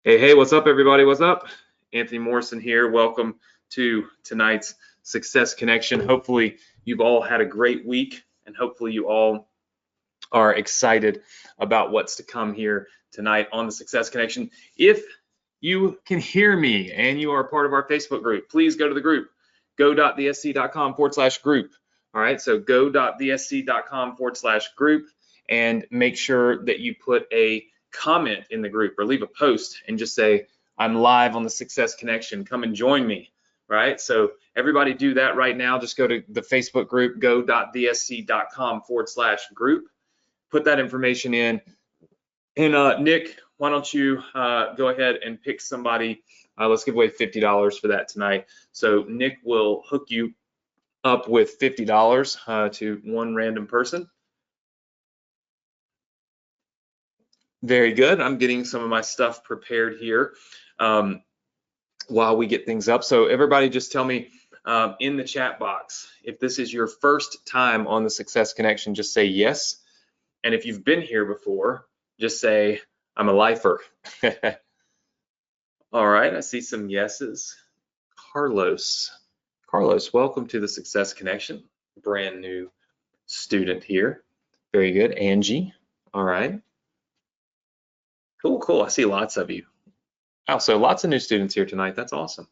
Hey, what's up, everybody? What's up? Anthony Morrison here. Welcome to tonight's Success Connection. Hopefully, you've all had a great week, and hopefully, you all are excited about what's to come here tonight on the Success Connection. If you can hear me and you are part of our Facebook group, please go to the group, go.thesc.com/group. All right, so go.thesc.com/group, and make sure that you put a comment in the group or leave a post and just say, I'm live on the Success Connection. Come and join me. Right. So everybody do that right now. Just go to the Facebook group, go.thesc.com/group. Put that information in. And Nick, why don't you go ahead and pick somebody? Let's give away $50 for that tonight. So Nick will hook you up with $50 to one random person. Very good. I'm getting some of my stuff prepared here while we get things up. So everybody just tell me in the chat box, if this is your first time on the Success Connection, just say yes. And if you've been here before, just say, I'm a lifer. All right, I see some yeses. Carlos, welcome to the Success Connection. Brand new student here. Very good. Angie, all right. Cool. I see lots of you. Also, lots of new students here tonight. That's awesome.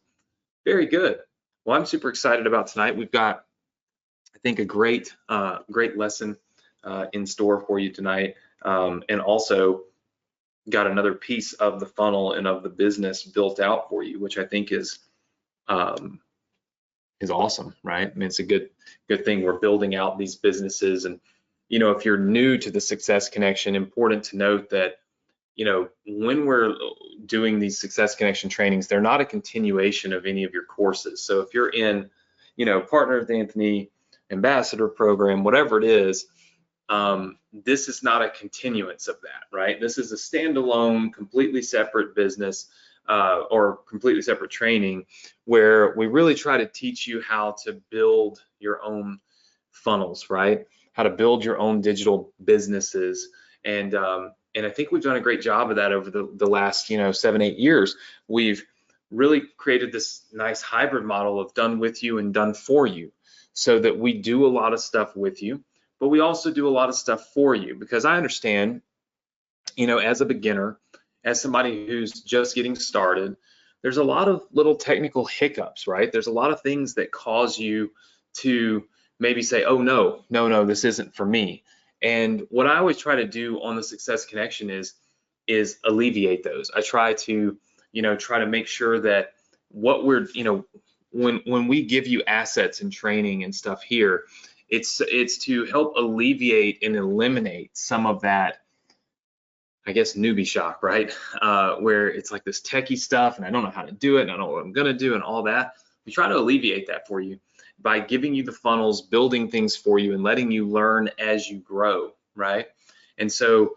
Very good. Well, I'm super excited about tonight. We've got, I think, a great lesson in store for you tonight, and also got another piece of the funnel and of the business built out for you, which I think is awesome, right? I mean, it's a good thing. We're building out these businesses, and if you're new to the Success Connection, important to note that when we're doing these Success Connection trainings, they're not a continuation of any of your courses. So if you're in, Partner with Anthony, Ambassador Program, whatever it is, this is not a continuance of that, right? This is a standalone, completely separate business or completely separate training where we really try to teach you how to build your own funnels, right? How to build your own digital businesses. And I think we've done a great job of that over the last, 7-8 years. We've really created this nice hybrid model of done with you and done for you, so that we do a lot of stuff with you, but we also do a lot of stuff for you, because I understand, as a beginner, as somebody who's just getting started, there's a lot of little technical hiccups, right? There's a lot of things that cause you to maybe say, oh, no, this isn't for me. And what I always try to do on the Success Connection is alleviate those. I try to, make sure that what we're, when we give you assets and training and stuff here, it's to help alleviate and eliminate some of that, I guess, newbie shock, right? Where it's like this techie stuff and I don't know how to do it and I don't know what I'm gonna do and all that. We try to alleviate that for you by giving you the funnels, building things for you, and letting you learn as you grow, right? And so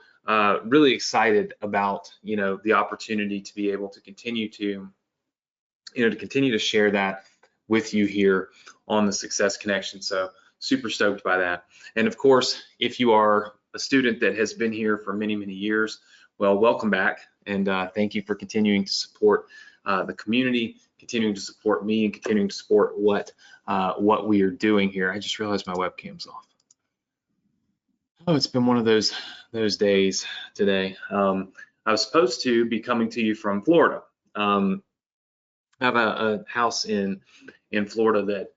really excited about, the opportunity to be able to continue to, share that with you here on the Success Connection. So super stoked by that. And of course, if you are a student that has been here for many, many years, well, welcome back. And thank you for continuing to support the community, continuing to support me, and continuing to support what we are doing here. I just realized my webcam's off. Oh, it's been one of those days today. I was supposed to be coming to you from Florida. I have a house in Florida that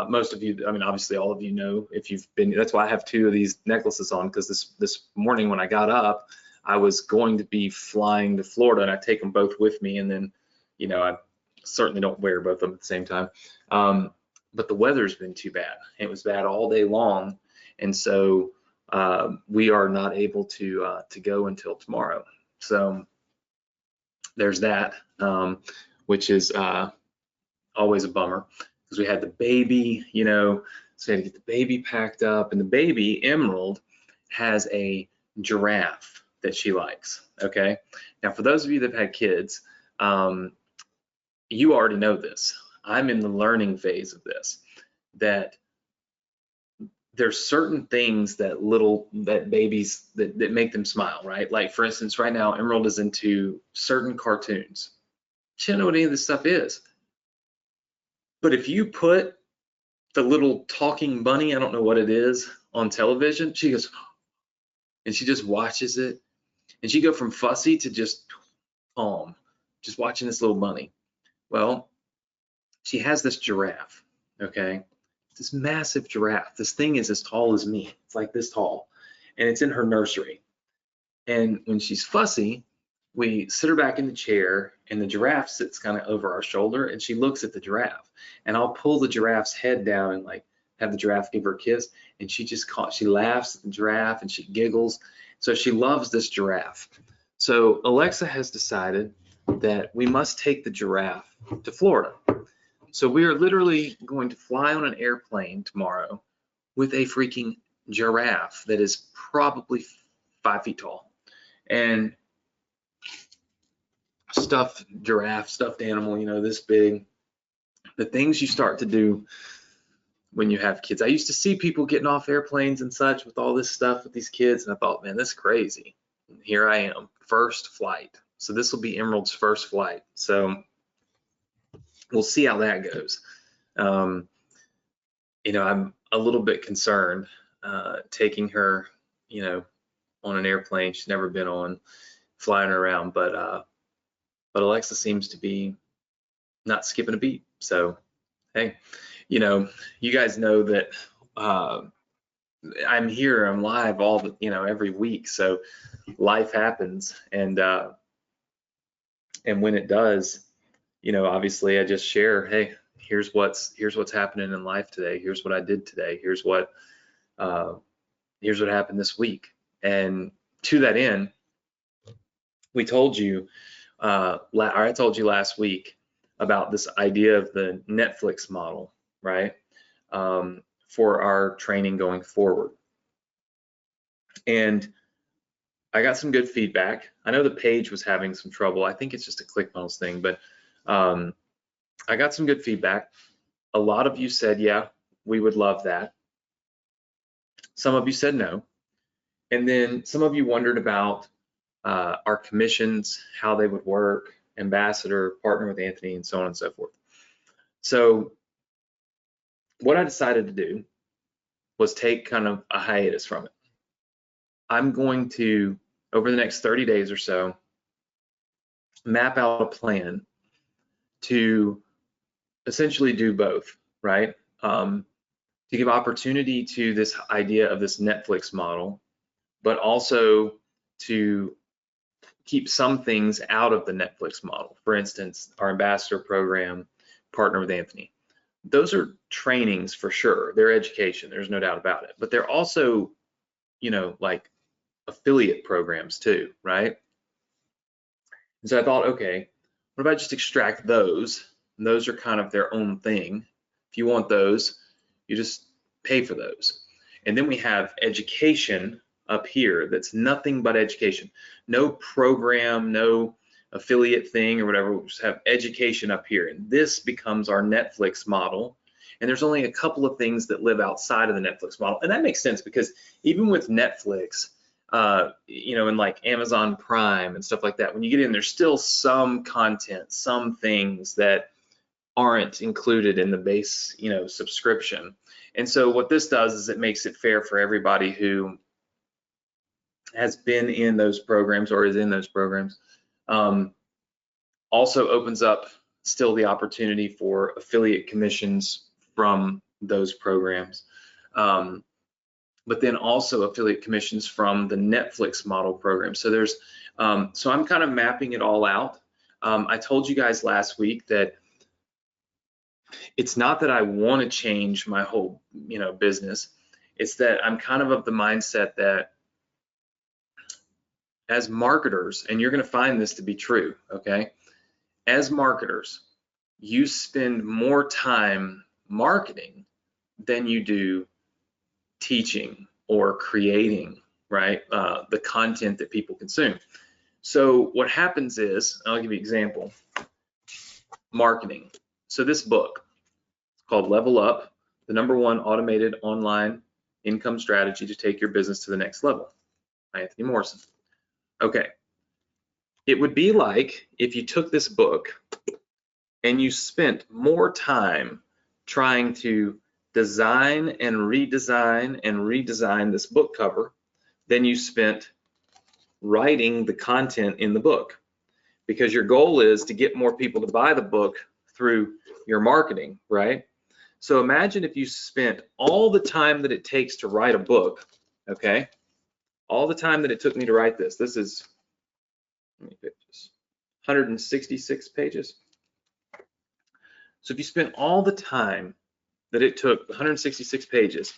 most of you, I mean, obviously all of you know if you've been. That's why I have 2 of these necklaces on, because this morning when I got up, I was going to be flying to Florida, and I take them both with me, and then, I certainly don't wear both of them at the same time. But the weather's been too bad. It was bad all day long, and so we are not able to go until tomorrow. So there's that, which is always a bummer, because we had the baby, so we had to get the baby packed up, and the baby, Emerald, has a giraffe that she likes. Okay, now for those of you that have had kids, you already know this. I'm in the learning phase of this, that there's certain things that babies that make them smile, right? Like for instance, right now Emerald is into certain cartoons. She doesn't know what any of this stuff is. But if you put the little talking bunny, I don't know what it is, on television, she goes, and she just watches it, and she go from fussy to just calm, just watching this little bunny. Well, she has this giraffe, okay? This massive giraffe. This thing is as tall as me. It's like this tall, and it's in her nursery. And when she's fussy, we sit her back in the chair, and the giraffe sits kind of over our shoulder, and she looks at the giraffe. And I'll pull the giraffe's head down and like have the giraffe give her a kiss, and she laughs at the giraffe and she giggles. So she loves this giraffe. So Alexa has decided that we must take the giraffe to Florida. So we are literally going to fly on an airplane tomorrow with a freaking giraffe that is probably 5 feet tall. And stuffed giraffe, stuffed animal, you know, this big. The things you start to do when you have kids. I used to see people getting off airplanes and such with all this stuff with these kids, and I thought, man, this is crazy. And here I am, first flight. So this will be Emerald's first flight. So we'll see how that goes. You know, I'm a little bit concerned taking her, you know, on an airplane she's never been on, flying her around, but Alexa seems to be not skipping a beat. So, hey, you know, you guys know that I'm here, I'm live every week. So life happens, and when it does, you know, obviously I just share, hey, here's what's happening in life today. Here's what I did today. Here's what happened this week. And to that end, we told you, I told you last week about this idea of the Netflix model, right? For our training going forward. And I got some good feedback. I know the page was having some trouble. I think it's just a ClickFunnels thing, but I got some good feedback. A lot of you said, yeah, we would love that. Some of you said no. And then some of you wondered about our commissions, how they would work, ambassador, partner with Anthony, and so on and so forth. So what I decided to do was take kind of a hiatus from it. I'm going to, over the next 30 days or so, map out a plan to essentially do both, right? To give opportunity to this idea of this Netflix model, but also to keep some things out of the Netflix model. For instance, our ambassador program, partner with Anthony. Those are trainings for sure. They're education, there's no doubt about it. But they're also, you know, like affiliate programs too, right? And so I thought, okay, what if I just extract those? And those are kind of their own thing. If you want those, you just pay for those. And then we have education up here that's nothing but education. No program, no affiliate thing or whatever. We just have education up here. And this becomes our Netflix model. And there's only a couple of things that live outside of the Netflix model. And that makes sense because even with Netflix, you know, and like Amazon Prime and stuff like that, when you get in, there's still some content, some things that aren't included in the base, you know, subscription. And so what this does is it makes it fair for everybody who has been in those programs or is in those programs. Also opens up still the opportunity for affiliate commissions from those programs. But then also affiliate commissions from the Netflix model program. So there's, so I'm kind of mapping it all out. I told you guys last week that it's not that I want to change my whole, you know, business. It's that I'm kind of the mindset that as marketers, and you're going to find this to be true, okay? As marketers, you spend more time marketing than you do teaching or creating, right? The content that people consume. So what happens is, I'll give you an example, marketing. So this book, it's called Level Up, the #1 automated online income strategy to take your business to the next level. Anthony Morrison. Okay. It would be like if you took this book and you spent more time trying to design and redesign this book cover than you spent writing the content in the book, because your goal is to get more people to buy the book through your marketing, right? So imagine if you spent all the time that it takes to write a book, okay? All the time that it took me to write this. This is, how many pages? 166 pages. So if you spent all the time that it took, 166 pages,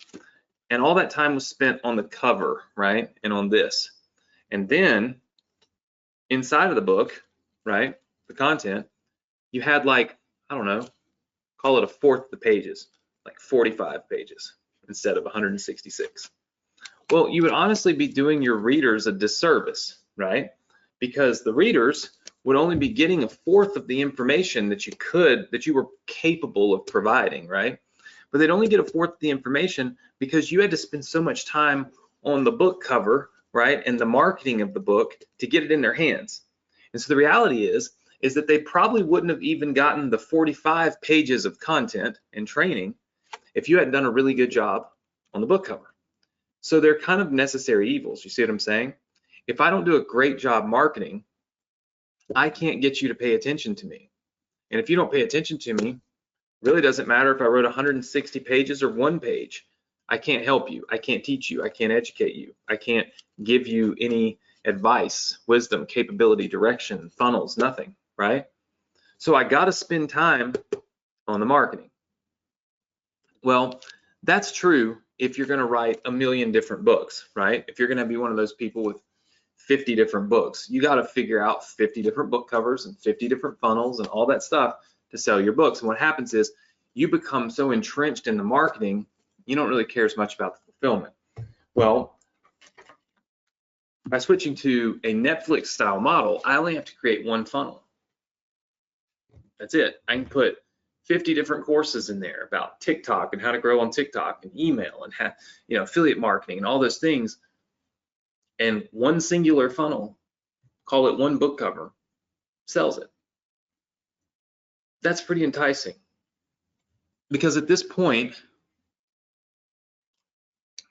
and all that time was spent on the cover, right, and on this, and then inside of the book, right, the content, you had like, I don't know, call it a fourth of the pages, like 45 pages instead of 166. Well, you would honestly be doing your readers a disservice, right? Because the readers would only be getting a fourth of the information that you were capable of providing, right? But they'd only get a fourth of the information because you had to spend so much time on the book cover, right, and the marketing of the book to get it in their hands. And so the reality is that they probably wouldn't have even gotten the 45 pages of content and training if you hadn't done a really good job on the book cover. So they're kind of necessary evils. You see what I'm saying? If I don't do a great job marketing, I can't get you to pay attention to me. And if you don't pay attention to me, it really doesn't matter if I wrote 160 pages or 1 page. I can't help you. I can't teach you. I can't educate you. I can't give you any advice, wisdom, capability, direction, funnels, nothing, right? So I got to spend time on the marketing. Well, that's true if you're going to write a million different books, right? If you're going to be one of those people with 50 different books, you got to figure out 50 different book covers and 50 different funnels and all that stuff to sell your books. And what happens is you become so entrenched in the marketing, you don't really care as much about the fulfillment. Well, by switching to a Netflix style model, I only have to create one funnel. That's it. I can put 50 different courses in there about TikTok and how to grow on TikTok and email and affiliate marketing and all those things. And one singular funnel, call it one book cover, sells it. That's pretty enticing. Because at this point,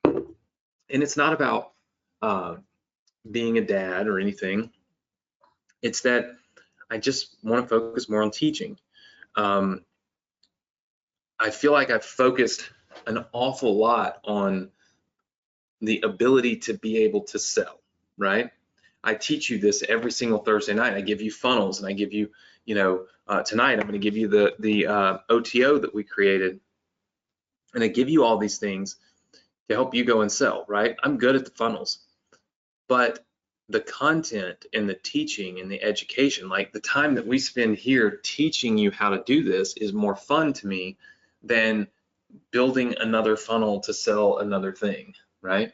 and it's not about being a dad or anything, it's that I just want to focus more on teaching. I feel like I've focused an awful lot on the ability to be able to sell, right? I teach you this every single Thursday night. I give you funnels, and I give you, tonight I'm going to give you the OTO that we created, and I give you all these things to help you go and sell, right? I'm good at the funnels, but the content and the teaching and the education, like the time that we spend here teaching you how to do this, is more fun to me than building another funnel to sell another thing, right?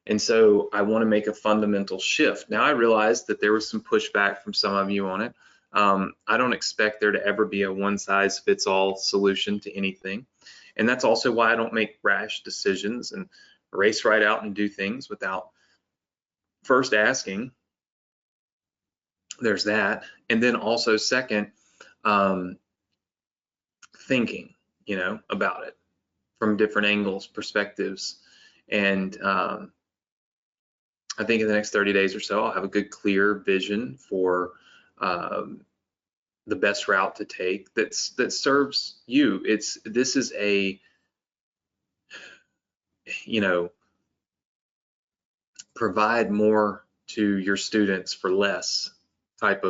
And so I want to make a fundamental shift. Now I realize that there was some pushback from some of you on it. I don't expect there to ever be a one-size-fits-all solution to anything. And that's also why I don't make rash decisions and race right out and do things without first asking. There's that. And then also second, thinking, about it from different angles, perspectives. And I think in the next 30 days or so, I'll have a good, clear vision for the best route to take that serves you. This is a, provide more to your students for less type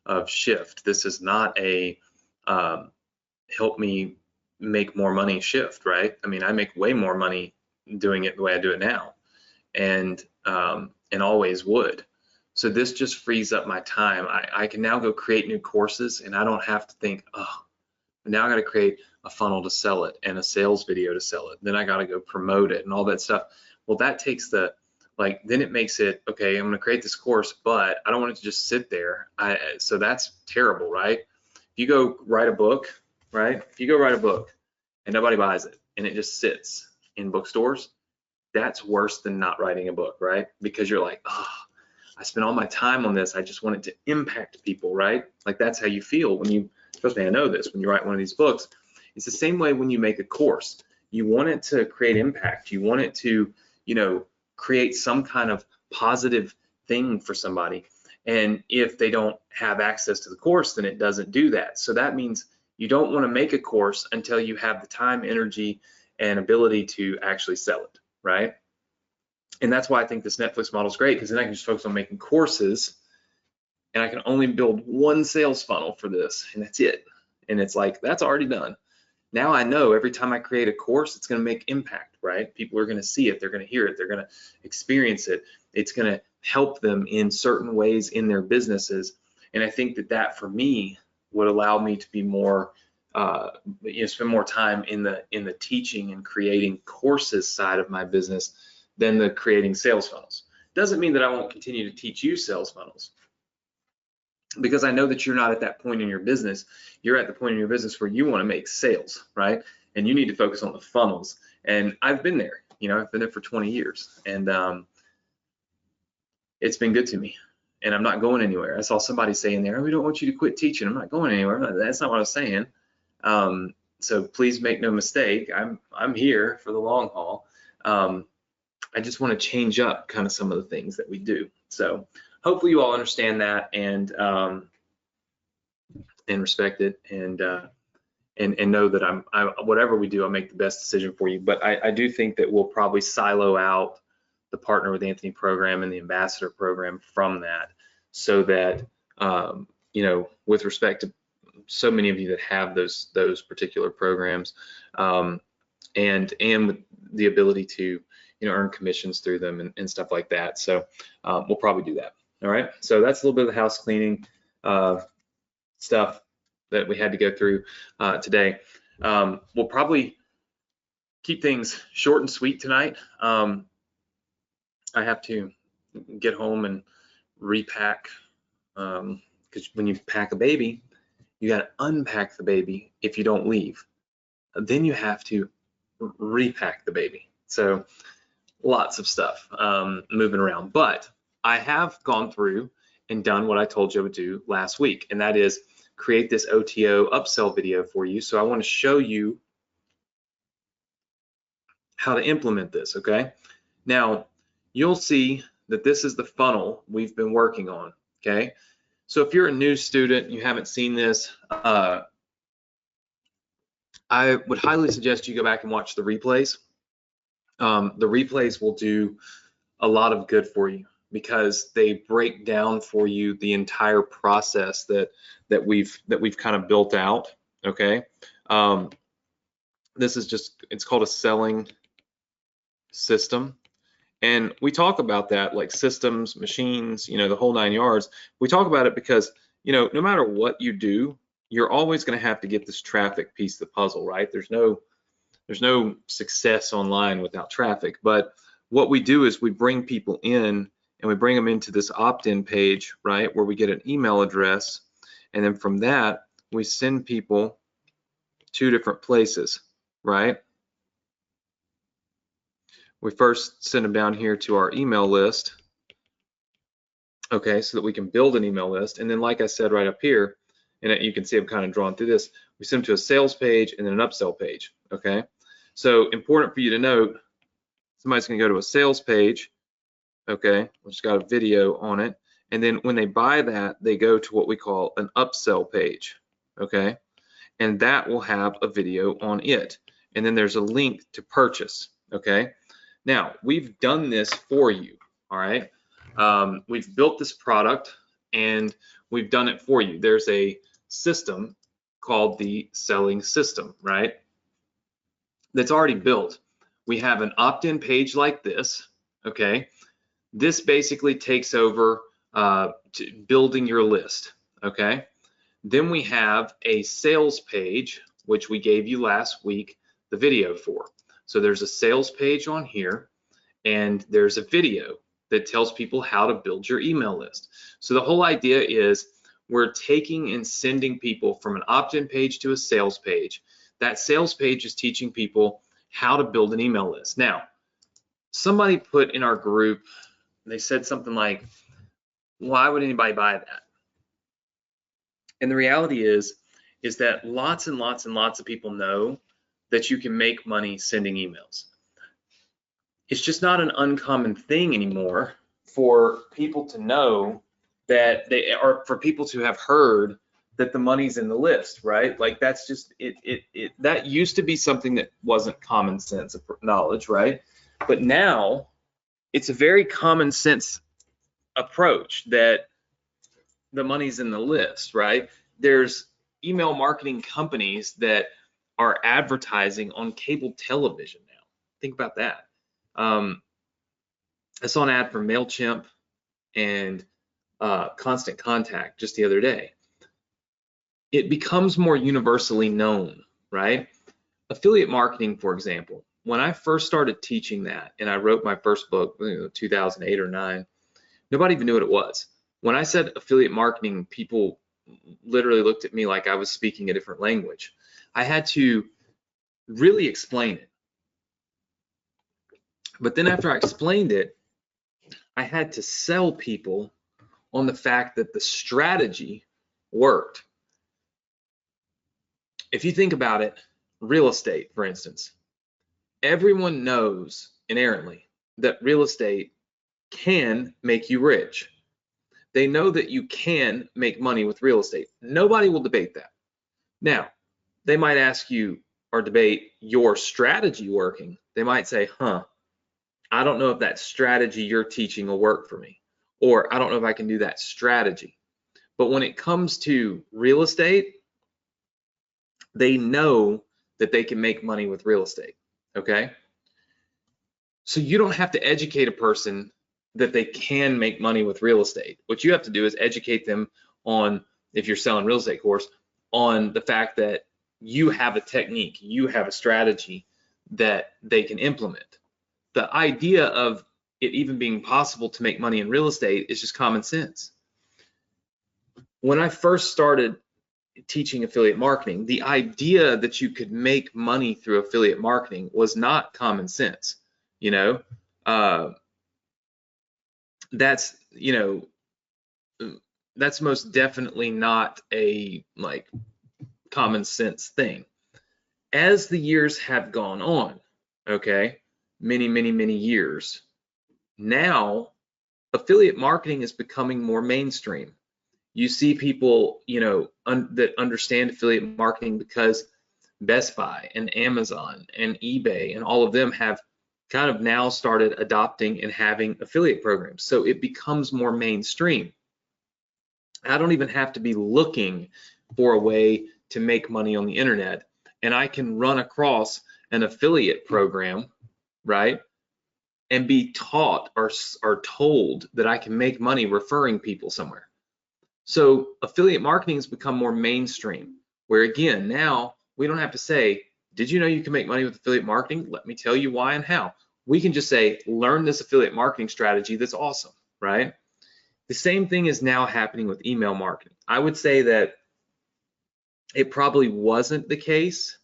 of shift. This is not a help me make more money shift, right? I mean, I make way more money doing it the way I do it now, and always would. So this just frees up my time. I can now go create new courses, and I don't have to think, oh, now I got to create a funnel to sell it and a sales video to sell it. Then I got to go promote it and all that stuff. Well, that takes then it makes it, okay, I'm going to create this course, but I don't want it to just sit there. So that's terrible, right? If you go write a book, right? If you go write a book and nobody buys it and it just sits in bookstores, that's worse than not writing a book, right? Because you're like, oh, I spent all my time on this. I just want it to impact people, right? Like that's how you feel when you, trust me, I know this, when you write one of these books. It's the same way when you make a course. You want it to create impact. You want it to, you know, create some kind of positive thing for somebody. And if they don't have access to the course, then it doesn't do that. So that means you don't want to make a course until you have the time, energy, and ability to actually sell it, right? And that's why I think this Netflix model is great, because then I can just focus on making courses, and I can only build one sales funnel for this, and that's it. And it's like, that's already done. Now I know every time I create a course, it's going to make impact, right? People are going to see it, they're going to hear it, they're going to experience it. It's going to help them in certain ways in their businesses. And I think that that for me would allow me to be more, you know, spend more time in the teaching and creating courses side of my business than the creating sales funnels. Doesn't mean that I won't continue to teach you sales funnels, because I know that you're not at that point in your business. You're at the point in your business where you want to make sales, right? And you need to focus on the funnels. And I've been there, you know, I've been there for 20 years, and it's been good to me, and I'm not going anywhere. I saw somebody saying there, oh, we don't want you to quit teaching. I'm not going anywhere. That's not what I was saying. So please make no mistake, I'm here for the long haul. I just want to change up kind of some of the things that we do. So hopefully you all understand that and respect it, and know that whatever we do, I'll make the best decision for you. But I do think that we'll probably silo out the Partner with Anthony program and the Ambassador program from that, so that you know, with respect to so many of you that have those particular programs, and with the ability to, you know, earn commissions through them and stuff like that. So we'll probably do that. All right. So that's a little bit of the house cleaning stuff that we had to go through today. We'll probably keep things short and sweet tonight. I have to get home and repack, because when you pack a baby, you got to unpack the baby if you don't leave. Then you have to repack the baby. So lots of stuff moving around. But I have gone through and done what I told you I would do last week, and that is create this OTO upsell video for you. So I want to show you how to implement this, okay? Now, you'll see that this is the funnel we've been working on, okay? So if you're a new student, you haven't seen this, I would highly suggest you go back and watch the replays. The replays will do a lot of good for you, because they break down for you the entire process that we've kind of built out, okay? This is just, it's called a selling system. And we talk about that, like systems, machines, you know, the whole 9 yards. We talk about it because, you know, no matter what you do, you're always going to have to get this traffic piece of the puzzle, right? There's no success online without traffic. But what we do is we bring people in, and we bring them into this opt-in page, right, where we get an email address, and then from that we send people to different places, right? We first send them down here to our email list, okay, so that we can build an email list. And then, like I said right up here, and you can see I'm kind of drawn through this, we send them to a sales page and then an upsell page, okay? So important for you to note, somebody's going to go to a sales page, okay, which got a video on it, and then when they buy that, they go to what we call an upsell page, okay, and that will have a video on it, and then there's a link to purchase, okay. Now, we've done this for you, all right? We've built this product, and we've done it for you. There's a system called the selling system, right, that's already built. We have an opt-in page like this, okay? This basically takes over building your list, okay? Then we have a sales page, which we gave you last week the video for. So there's a sales page on here, and there's a video that tells people how to build your email list. So the whole idea is we're taking and sending people from an opt-in page to a sales page. That sales page is teaching people how to build an email list. Now, somebody put in our group, they said something like, why would anybody buy that? And the reality is that lots and lots and lots of people know that you can make money sending emails. It's just not an uncommon thing anymore for people to know that they are, for people to have heard that the money's in the list, right? Like that's just it that used to be something that wasn't common sense knowledge, right? But now it's a very common sense approach that the money's in the list, right? There's email marketing companies that are advertising on cable television now. Think about that. I saw an ad for MailChimp and Constant Contact just the other day. It becomes more universally known, right? Affiliate marketing, for example, when I first started teaching that, and I wrote my first book, 2008 or 9, nobody even knew what it was. When I said affiliate marketing, people literally looked at me like I was speaking a different language. I had to really explain it. But then after I explained it, I had to sell people on the fact that the strategy worked. If you think about it, real estate, for instance, everyone knows inherently that real estate can make you rich. They know that you can make money with real estate. Nobody will debate that. Now, they might ask you or debate your strategy working. They might say, I don't know if that strategy you're teaching will work for me, or I don't know if I can do that strategy. But when it comes to real estate, they know that they can make money with real estate, okay? So you don't have to educate a person that they can make money with real estate. What you have to do is educate them on, if you're selling real estate course, on the fact that you have a technique, you have a strategy that they can implement. The idea of it even being possible to make money in real estate is just common sense. When I first started teaching affiliate marketing, the idea that you could make money through affiliate marketing was not common sense. That's most definitely not a common sense thing. As the years have gone on, okay, many years, now affiliate marketing is becoming more mainstream. You see people, that understand affiliate marketing because Best Buy and Amazon and eBay and all of them have kind of now started adopting and having affiliate programs. So it becomes more mainstream. I don't even have to be looking for a way to make money on the internet, and I can run across an affiliate program, right, and be taught or told that I can make money referring people somewhere. So affiliate marketing has become more mainstream, where again, now we don't have to say, did you know you can make money with affiliate marketing? Let me tell you why and how. We can just say, learn this affiliate marketing strategy that's awesome, right? The same thing is now happening with email marketing. I would say that it probably wasn't the case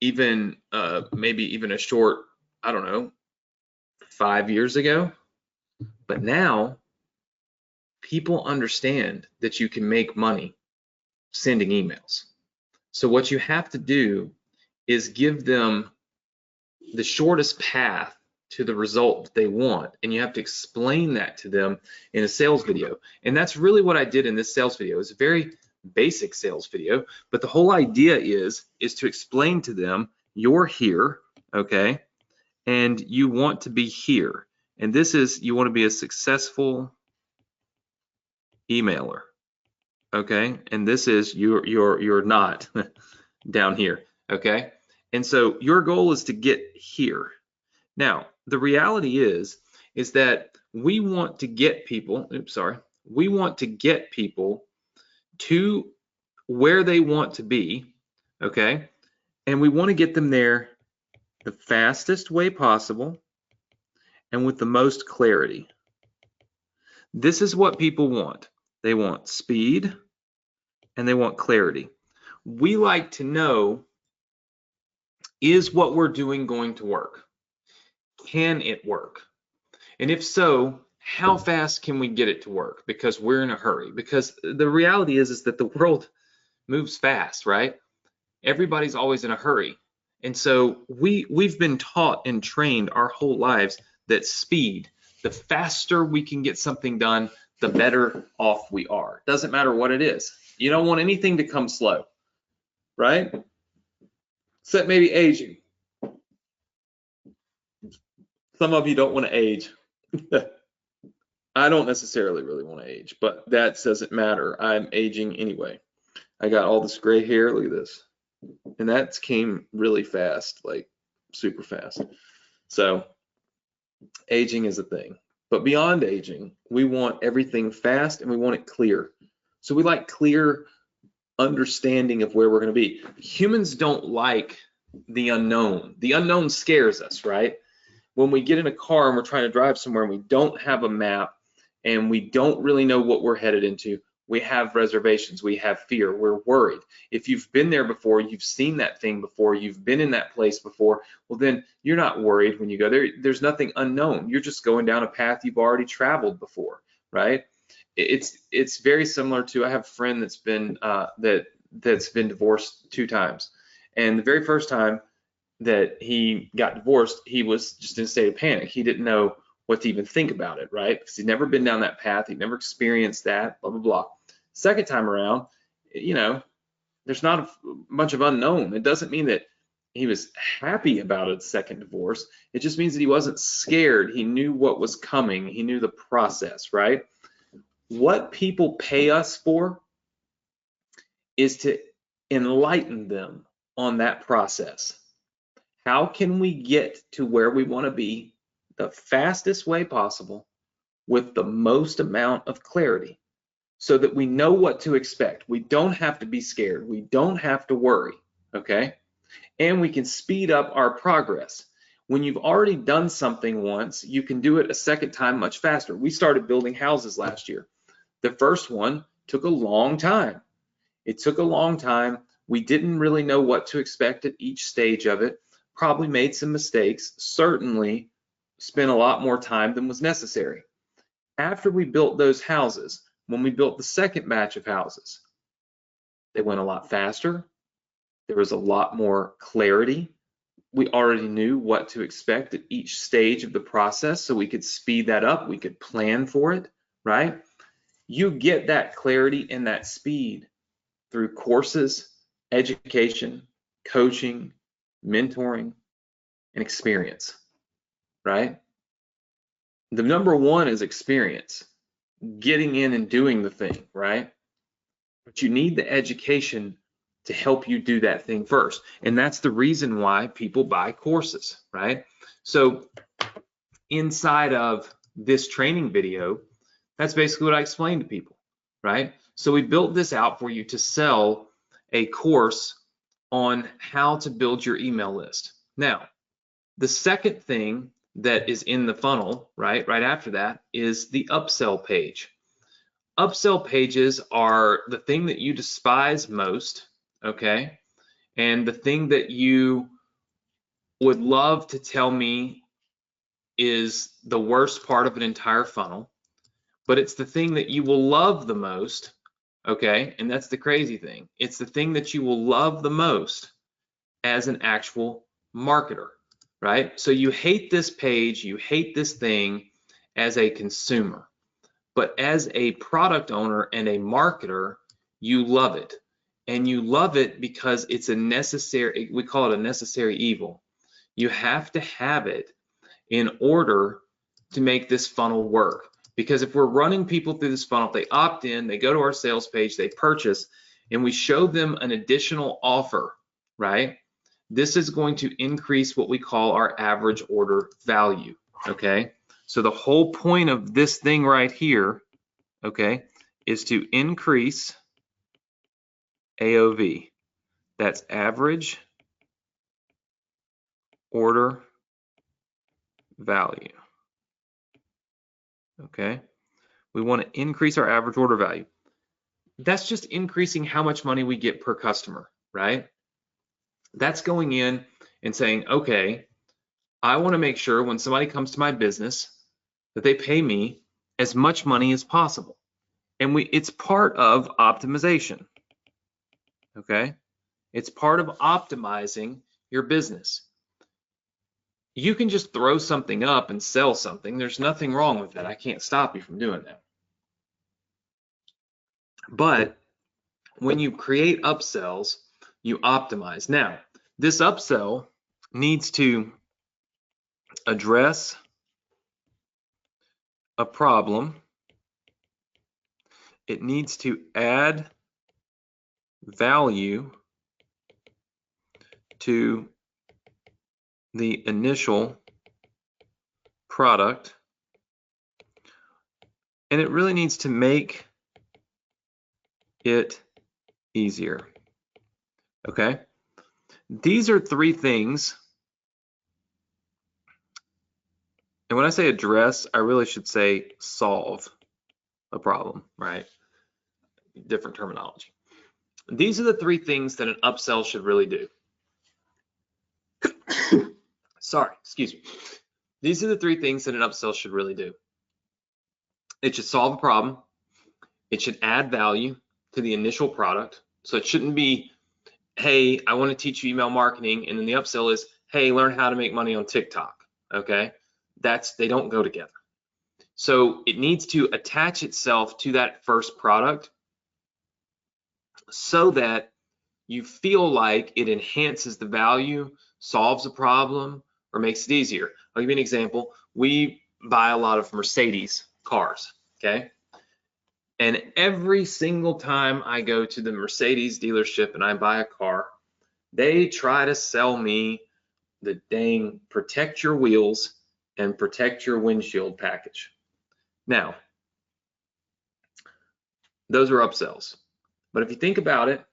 even maybe even a short, 5 years ago, but now people understand that you can make money sending emails. So what you have to do is give them the shortest path to the result that they want, and you have to explain that to them in a sales video. And that's really what I did in this sales video. It's a very basic sales video, but the whole idea is to explain to them, you're here, okay, and you want to be here, and this is, you want to be a successful emailer, okay, and this is you're not down here, okay, and so your goal is to get here. Now the reality is that we want to get people, we want to get people to where they want to be, okay, and we want to get them there the fastest way possible and with the most clarity. This is what people want. They want speed and they want clarity. We like to know, is what we're doing going to work? can it work? And if so, how fast can we get it to work? Because we're in a hurry. Because the reality is that the world moves fast, right? Everybody's always in a hurry. And so we've been taught and trained our whole lives that speed, the faster we can get something done, the better off we are. Doesn't matter what it is. You don't want anything to come slow, right? Except maybe aging. Some of you don't want to age. I don't necessarily really want to age, but that doesn't matter. I'm aging anyway. I got all this gray hair. Look at this. And that came really fast, like super fast. So aging is a thing. But beyond aging, we want everything fast and we want it clear. So we like clear understanding of where we're going to be. Humans don't like the unknown. The unknown scares us, right? When we get in a car and we're trying to drive somewhere and we don't have a map and we don't really know what we're headed into, we have reservations, we have fear, we're worried. If you've been there before, you've seen that thing before, you've been in that place before, well then you're not worried when you go there. There's nothing unknown. You're just going down a path you've already traveled before, right? It's very similar to, I have a friend that's been that's been divorced 2 times. And the very first time that he got divorced, he was just in a state of panic. He didn't know what to even think about it, right? Because he'd never been down that path. He'd never experienced that, blah, blah, blah. Second time around, you know, there's not a bunch of unknown. It doesn't mean that he was happy about a second divorce. It just means that he wasn't scared. He knew what was coming. He knew the process, right? What people pay us for is to enlighten them on that process. How can we get to where we want to be the fastest way possible with the most amount of clarity so that we know what to expect? We don't have to be scared. We don't have to worry, okay? And we can speed up our progress. When you've already done something once, you can do it a second time much faster. We started building houses last year. The first one took a long time. It took a long time. We didn't really know what to expect at each stage of it. Probably made some mistakes, certainly spent a lot more time than was necessary. After we built those houses, when we built the second batch of houses, they went a lot faster. There was a lot more clarity. We already knew what to expect at each stage of the process, so we could speed that up. We could plan for it, right? You get that clarity and that speed through courses, education, coaching, mentoring, and experience, right? The number one is experience, getting in and doing the thing, right? But you need the education to help you do that thing first. And that's the reason why people buy courses, right? So inside of this training video, that's basically what I explained to people, right? So we built this out for you to sell a course on how to build your email list. Now, the second thing that is in the funnel, right after that, is the upsell page. Upsell pages are the thing that you despise most, okay? And the thing that you would love to tell me is the worst part of an entire funnel, but it's the thing that you will love the most, okay? And that's the crazy thing. It's the thing that you will love the most as an actual marketer, right? So you hate this page, you hate this thing as a consumer, but as a product owner and a marketer, you love it. And you love it because it's a necessary, we call it a necessary evil. You have to have it in order to make this funnel work. Because if we're running people through this funnel, if they opt in, they go to our sales page, they purchase, and we show them an additional offer, right? This is going to increase what we call our average order value, okay? So the whole point of this thing right here, okay, is to increase AOV. That's average order value, okay? We want to increase our average order value. That's just increasing how much money we get per customer, right? That's going in and saying, okay, I want to make sure when somebody comes to my business that they pay me as much money as possible. And it's part of optimization. Okay? It's part of optimizing your business. You can just throw something up and sell something. There's nothing wrong with that. I can't stop you from doing that. But when you create upsells, you optimize. Now, this upsell needs to address a problem. It needs to add value to the initial product, and it really needs to make it easier. Okay? These are three things. And when I say address, I really should say solve a problem, right? Different terminology. These are the three things that an upsell should really do. Sorry, excuse me. These are the three things that an upsell should really do. It should solve a problem. It should add value to the initial product. So it shouldn't be, hey, I want to teach you email marketing, and then the upsell is, hey, learn how to make money on TikTok. Okay? They don't go together. So it needs to attach itself to that first product so that you feel like it enhances the value, solves a problem, or makes it easier. I'll give you an example. We buy a lot of Mercedes cars, okay? And every single time I go to the Mercedes dealership and I buy a car, they try to sell me the dang protect your wheels and protect your windshield package. Now, those are upsells. But if you think about it,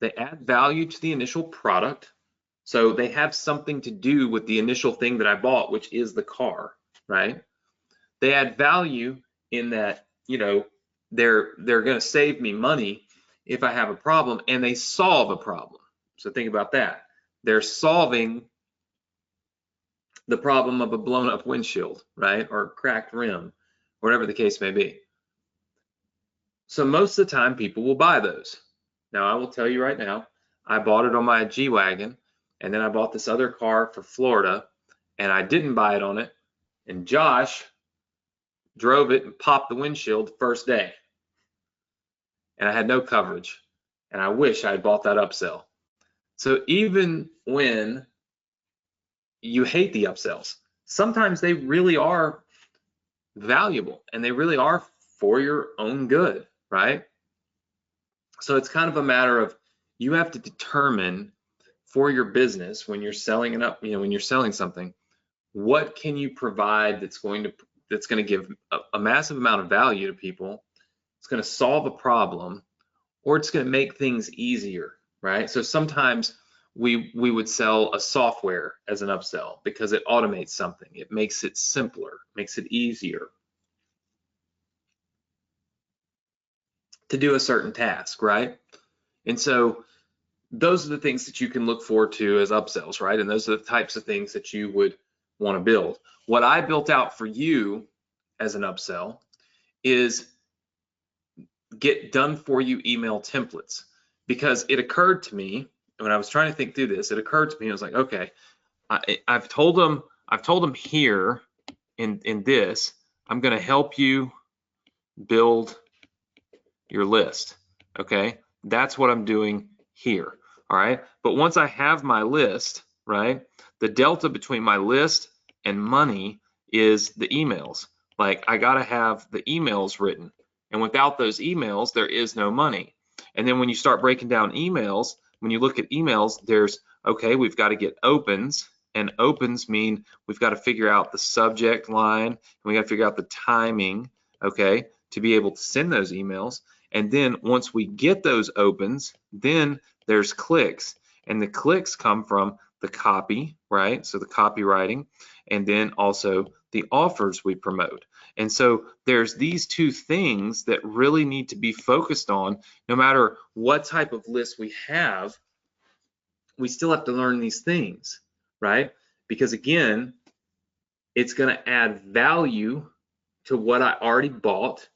they add value to the initial product. So they have something to do with the initial thing that I bought, which is the car, right? They add value in that, you know, they're going to save me money if I have a problem, and they solve a problem. So think about that. They're solving the problem of a blown up windshield, right? Or cracked rim, whatever the case may be. So most of the time people will buy those. Now I will tell you right now, I bought it on my G-Wagon, and then I bought this other car for Florida, and I didn't buy it on it, and Josh drove it and popped the windshield the first day, and I had no coverage, and I wish I had bought that upsell. So even when you hate the upsells, sometimes they really are valuable, and they really are for your own good, right? So it's kind of a matter of, you have to determine for your business when you're selling when you're selling something, what can you provide that's going to give a massive amount of value to people. It's going to solve a problem, or it's going to make things easier, right? So sometimes we would sell a software as an upsell because it automates something. It makes it simpler, makes it easier to do a certain task, right? And so those are the things that you can look forward to as upsells, right? And those are the types of things that you would want to build. What I built out for you as an upsell is get done for you email templates, because it occurred to me when I was trying to think through this, it occurred to me, I was like, okay, I've told them here in this, I'm going to help you build your list. Okay, that's what I'm doing here. All right, but once I have my list, right, the delta between my list and money is the emails. Like, I got to have the emails written, and without those emails there is no money. And then when you start breaking down emails, when you look at emails, there's, okay, we've got to get opens, and opens mean we've got to figure out the subject line, and we got to figure out the timing, okay, to be able to send those emails. And then once we get those opens, then there's clicks, and the clicks come from the copy, right? So the copywriting, and then also the offers we promote. And so there's these two things that really need to be focused on. No matter what type of list we have, we still have to learn these things, right? because again, it's going to add value to what I already bought,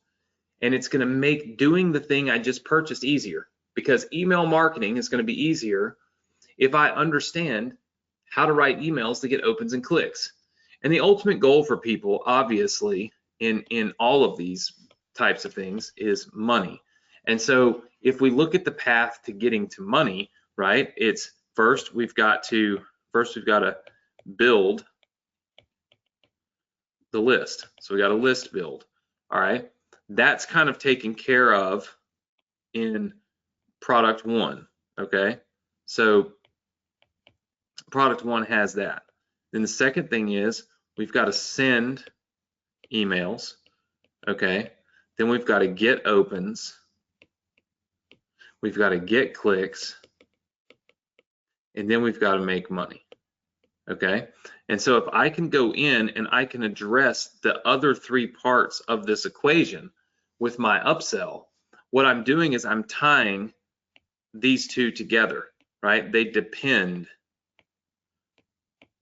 and it's going to make doing the thing I just purchased easier, because email marketing is going to be easier if I understand how to write emails to get opens and clicks. And the ultimate goal for people, obviously, in all of these types of things is money. And so if we look at the path to getting to money, right, it's first we've got to build the list. So we got a list build. All right, that's kind of taken care of in product one. Okay, so product one has that. Then the second thing is we've got to send emails. Okay, then we've got to get opens, we've got to get clicks, and then we've got to make money. Okay, and so if I can go in and I can address the other three parts of this equation with my upsell, what I'm doing is I'm tying these two together, right? They depend,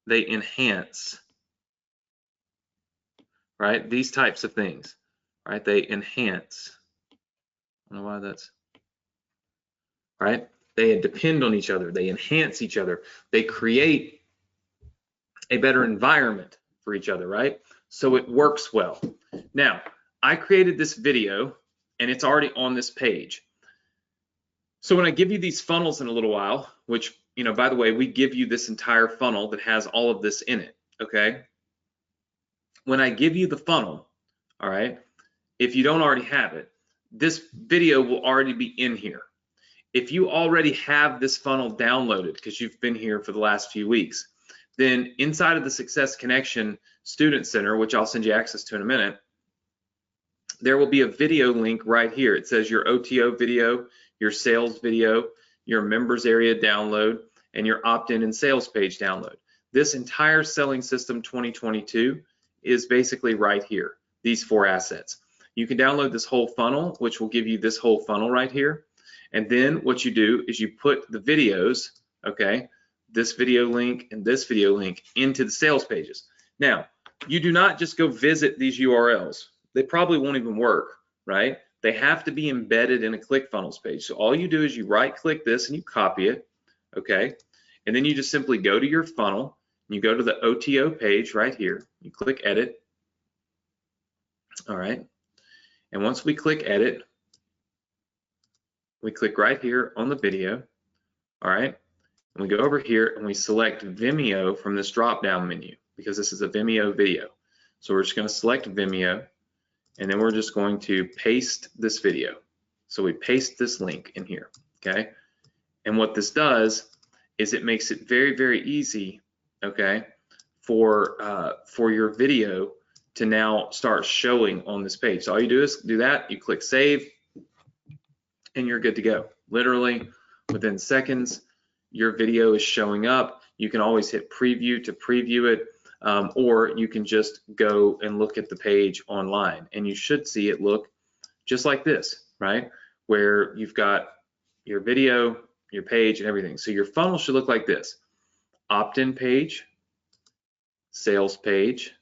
they enhance, right? These types of things, right? They enhance. I don't know why that's, right? They depend on each other, they enhance each other, they create a better environment for each other, right? So it works well. Now, I created this video and it's already on this page. So when I give you these funnels in a little while, which, you know, by the way, we give you this entire funnel that has all of this in it, okay? When I give you the funnel, all right, if you don't already have it, this video will already be in here. If you already have this funnel downloaded because you've been here for the last few weeks, then inside of the Success Connection Student Center, which I'll send you access to in a minute, there will be a video link right here. It says your OTO video, your sales video, your members area download, and your opt-in and sales page download. This entire Selling System 2022 is basically right here, these four assets. You can download this whole funnel, which will give you this whole funnel right here. And then what you do is you put the videos, okay, this video link and this video link into the sales pages. Now, you do not just go visit these URLs. They probably won't even work, right? They have to be embedded in a ClickFunnels page. So all you do is you right click this and you copy it, okay? And then you just simply go to your funnel, and you go to the OTO page right here, you click edit, all right? And once we click edit, we click right here on the video, all right? And we go over here and we select Vimeo from this drop-down menu because this is a Vimeo video. So we're just going to select Vimeo, and then we're just going to paste this video. So we paste this link in here, okay? And what this does is it makes it very, very easy, okay, for your video to now start showing on this page. So all you do is do that, you click save, and you're good to go. Literally within seconds, your video is showing up. You can always hit preview to preview it, or you can just go and look at the page online, and you should see it look just like this, right? Where you've got your video, your page, and everything. So your funnel should look like this: opt-in page, sales page,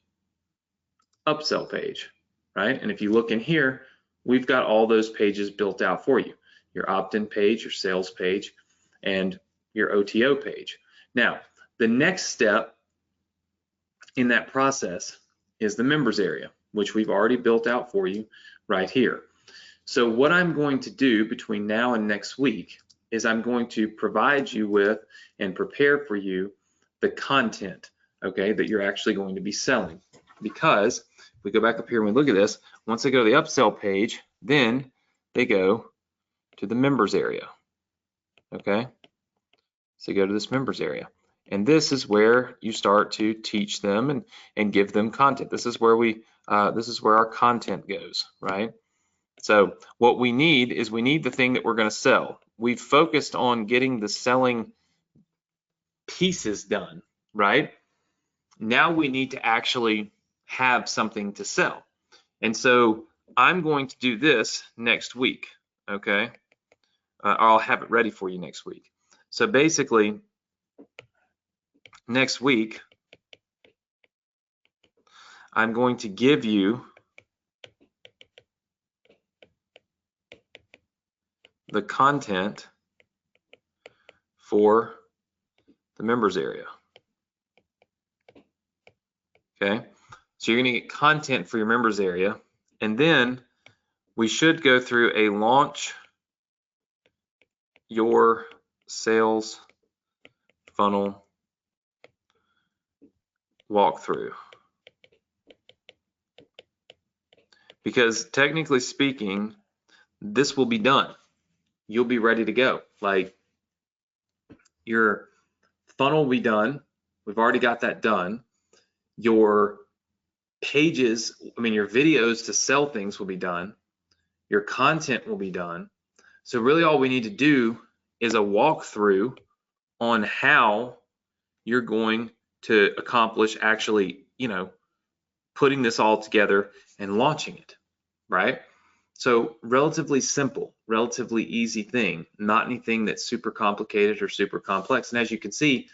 upsell page, right? And if you look in here, we've got all those pages built out for you: your opt-in page, your sales page, and your OTO page. Now, the next step in that process is the members area, which we've already built out for you right here. So what I'm going to do between now and next week is I'm going to provide you with and prepare for you the content, okay, that you're actually going to be selling. Because if we go back up here and we look at this, once they go to the upsell page, then they go to the members area, okay? So go to this members area, and this is where you start to teach them and give them content. This is where our content goes, right? So what we need is we need the thing that we're going to sell. We've focused on getting the selling pieces done, right? Now we need to actually have something to sell. And so I'm going to do this next week, okay? I'll have it ready for you next week. So basically, next week, I'm going to give you the content for the members area. Okay, so you're going to get content for your members area, and then we should go through a launch your sales funnel walkthrough. Because technically speaking, this will be done. You'll be ready to go. Like, your funnel will be done. We've already got that done. Your pages, your videos to sell things will be done. Your content will be done. So really all we need to do is a walkthrough on how you're going to accomplish actually, putting this all together and launching it, right? So relatively simple, relatively easy thing, not anything that's super complicated or super complex. And as you can see,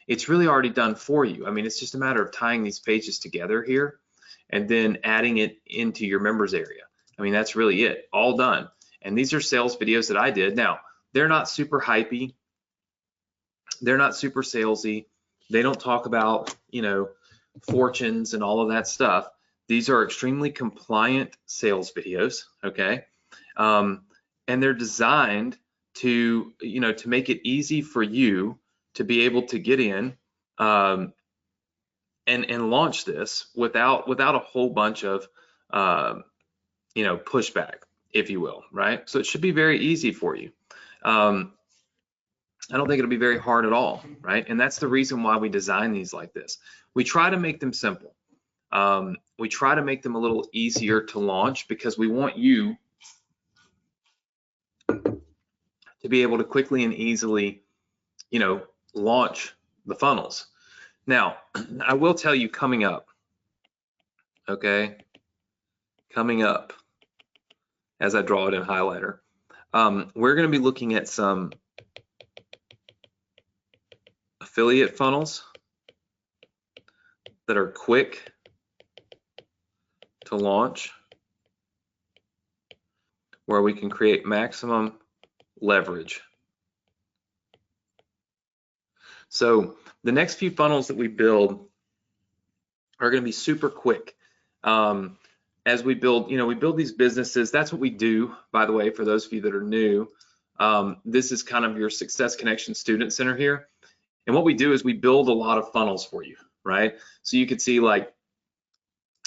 it's really already done for you. It's just a matter of tying these pages together here and then adding it into your members area. That's really it, all done. And these are sales videos that I did. Now, they're not super hypey. They're not super salesy. They don't talk about, fortunes and all of that stuff. These are extremely compliant sales videos, okay? And they're designed to, to make it easy for you to be able to get in and launch this without a whole bunch of, pushback, if you will, right? So it should be very easy for you. I don't think it'll be very hard at all, right? And that's the reason why we design these like this. We try to make them simple. We try to make them a little easier to launch because we want you to be able to quickly and easily, launch the funnels. Now, I will tell you coming up, okay? Coming up, as I draw it in highlighter, we're going to be looking at some affiliate funnels that are quick to launch, where we can create maximum leverage. So the next few funnels that we build are going to be super quick. As we build, we build these businesses. That's what we do, by the way, for those of you that are new. This is kind of your Success Connection Student Center here. And what we do is we build a lot of funnels for you, right? So you can see like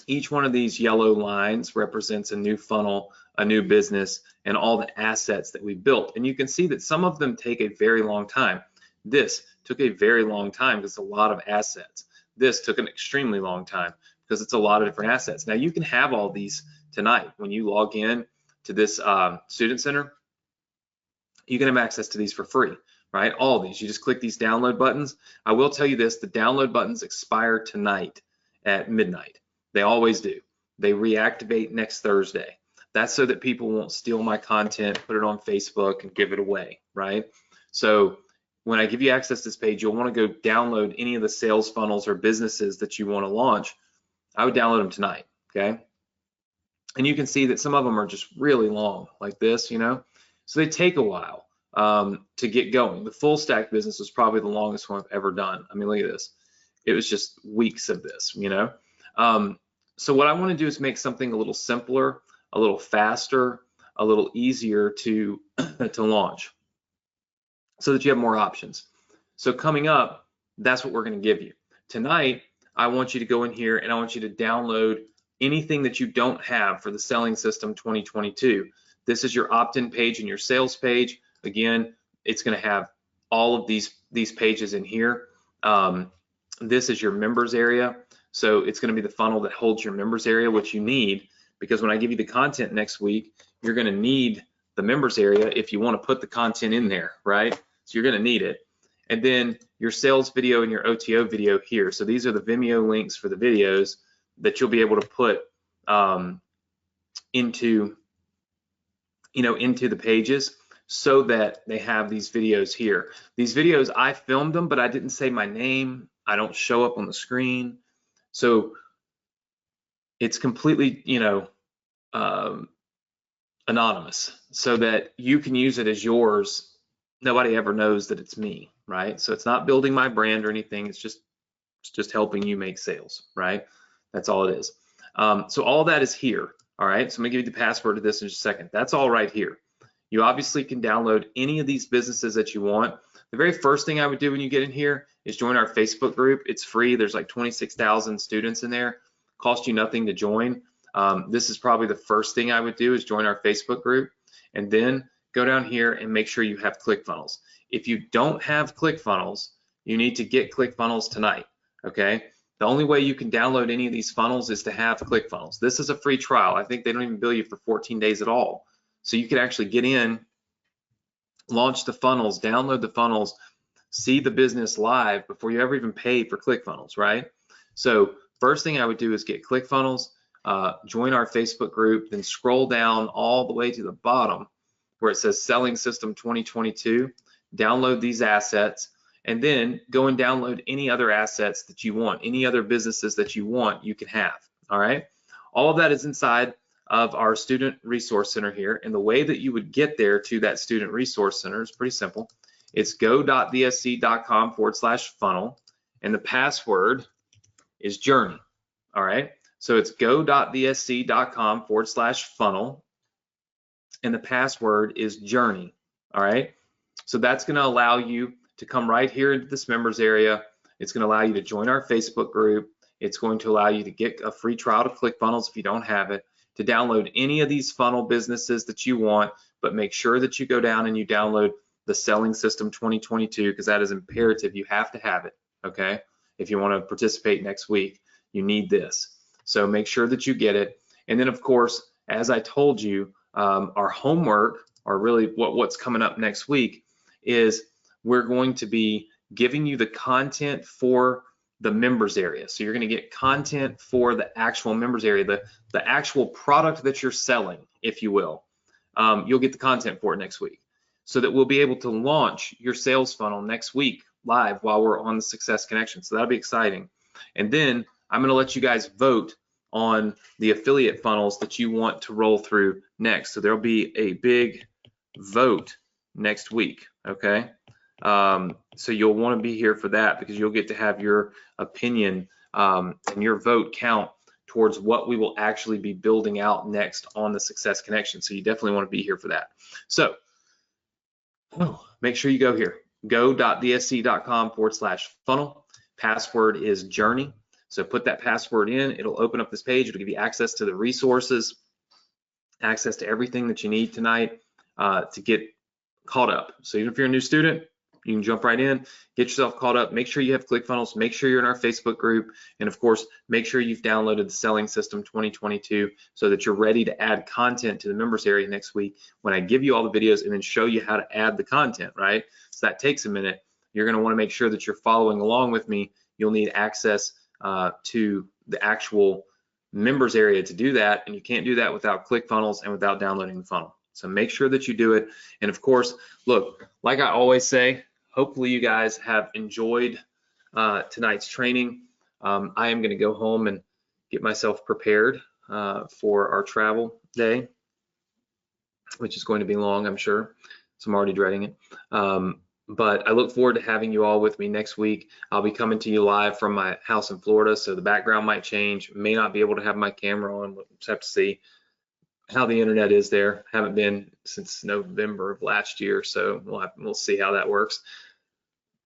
each one of these yellow lines represents a new funnel, a new business, and all the assets that we built. And you can see that some of them take a very long time. This took a very long time because it's a lot of assets. This took an extremely long time because it's a lot of different assets. Now you can have all these tonight. When you log in to this student center, you can have access to these for free, right? All of these, you just click these download buttons. I will tell you this, the download buttons expire tonight at midnight. They always do. They reactivate next Thursday. That's so that people won't steal my content, put it on Facebook and give it away, right? So when I give you access to this page, you'll want to go download any of the sales funnels or businesses that you want to launch. I would download them tonight, okay? And you can see that some of them are just really long, like this, so they take a while to get going. The full stack business was probably the longest one I've ever done. Look at this. It was just weeks of this, So what I want to do is make something a little simpler, a little faster, a little easier to launch so that you have more options. So coming up, that's what we're going to give you. Tonight, I want you to go in here and I want you to download anything that you don't have for the Selling System 2022. This is your opt-in page and your sales page. Again, it's going to have all of these pages in here. This is your members area. So it's going to be the funnel that holds your members area, which you need, because when I give you the content next week, you're going to need the members area if you want to put the content in there, right? So you're going to need it. And then your sales video and your OTO video here. So these are the Vimeo links for the videos that you'll be able to put into the pages so that they have these videos here. These videos, I filmed them, but I didn't say my name. I don't show up on the screen. So it's completely, anonymous, so that you can use it as yours. Nobody ever knows that it's me, right? So it's not building my brand or anything. It's just helping you make sales, right? That's all it is. So all that is here. All right. So I'm gonna give you the password to this in just a second. That's all right here. You obviously can download any of these businesses that you want. The very first thing I would do when you get in here is join our Facebook group. It's free. There's like 26,000 students in there. Cost you nothing to join. This is probably the first thing I would do is join our Facebook group, and then go down here and make sure you have ClickFunnels. If you don't have ClickFunnels, you need to get ClickFunnels tonight, okay? The only way you can download any of these funnels is to have ClickFunnels. This is a free trial. I think they don't even bill you for 14 days at all. So you can actually get in, launch the funnels, download the funnels, see the business live before you ever even pay for ClickFunnels, right? So first thing I would do is get ClickFunnels, join our Facebook group, then scroll down all the way to the bottom where it says Selling System 2022, download these assets, and then go and download any other assets that you want, any other businesses that you want, you can have, all right? All of that is inside of our Student Resource Center here, and the way that you would get there to that Student Resource Center is pretty simple. It's go.vsc.com/funnel, and the password is journey, all right? So it's go.vsc.com/funnel, and the password is journey, all right? So that's gonna allow you to come right here into this members area. It's gonna allow you to join our Facebook group. It's going to allow you to get a free trial to ClickFunnels if you don't have it, to download any of these funnel businesses that you want, but make sure that you go down and you download the Selling System 2022, because that is imperative. You have to have it, okay? If you wanna participate next week, you need this. So make sure that you get it. And then of course, as I told you, our homework, or really what's coming up next week, is we're going to be giving you the content for the members area. So you're going to get content for the actual members area, the actual product that you're selling, if you will. You'll get the content for it next week, so that we'll be able to launch your sales funnel next week live while we're on the Success Connection. So that'll be exciting. And then I'm going to let you guys vote on the affiliate funnels that you want to roll through next. So there'll be a big vote next week, okay? So you'll want to be here for that, because you'll get to have your opinion and your vote count towards what we will actually be building out next on the Success Connection. So you definitely want to be here for that. So make sure you go here, go.vsc.com/funnel. Password is journey. So put that password in, it'll open up this page. It'll give you access to the resources, access to everything that you need tonight to get caught up. So even if you're a new student, you can jump right in, get yourself caught up. Make sure you have ClickFunnels, make sure you're in our Facebook group, and of course, make sure you've downloaded the Selling System 2022 so that you're ready to add content to the members area next week when I give you all the videos and then show you how to add the content, right? So that takes a minute. You're gonna wanna make sure that you're following along with me. You'll need access to the actual members area to do that, and you can't do that without ClickFunnels and without downloading the funnel. So make sure that you do it. And of course, look, like I always say, hopefully you guys have enjoyed tonight's training. I am going to go home and get myself prepared for our travel day, which is going to be long, I'm sure. So I'm already dreading it. But I look forward to having you all with me next week. I'll be coming to you live from my house in Florida, so the background might change. May not be able to have my camera on. We'll just have to see how the internet is there. Haven't been since November of last year, so we'll see how that works.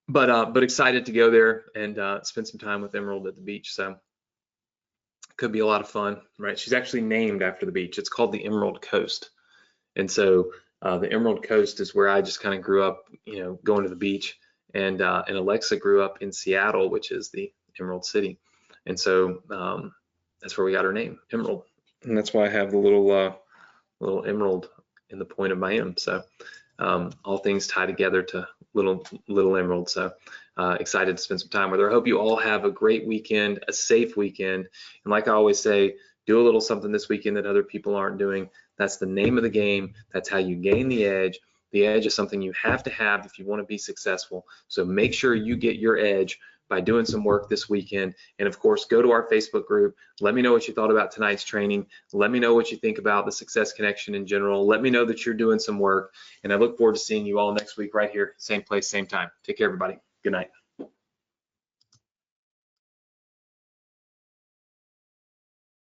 But excited to go there and spend some time with Emerald at the beach. So could be a lot of fun, right? She's actually named after the beach. It's called the Emerald Coast, and so the Emerald Coast is where I just kind of grew up, going to the beach. And Alexa grew up in Seattle, which is the Emerald City, and so that's where we got her name, Emerald. And that's why I have the little emerald in the point of my M. So all things tie together to little emerald. So excited to spend some time with her. I hope you all have a great weekend, a safe weekend. And like I always say, do a little something this weekend that other people aren't doing. That's the name of the game. That's how you gain the edge. The edge is something you have to have if you want to be successful. So make sure you get your edge by doing some work this weekend. And of course, go to our Facebook group. Let me know what you thought about tonight's training. Let me know what you think about the Success Connection in general. Let me know that you're doing some work. And I look forward to seeing you all next week right here, same place, same time. Take care, everybody. Good night.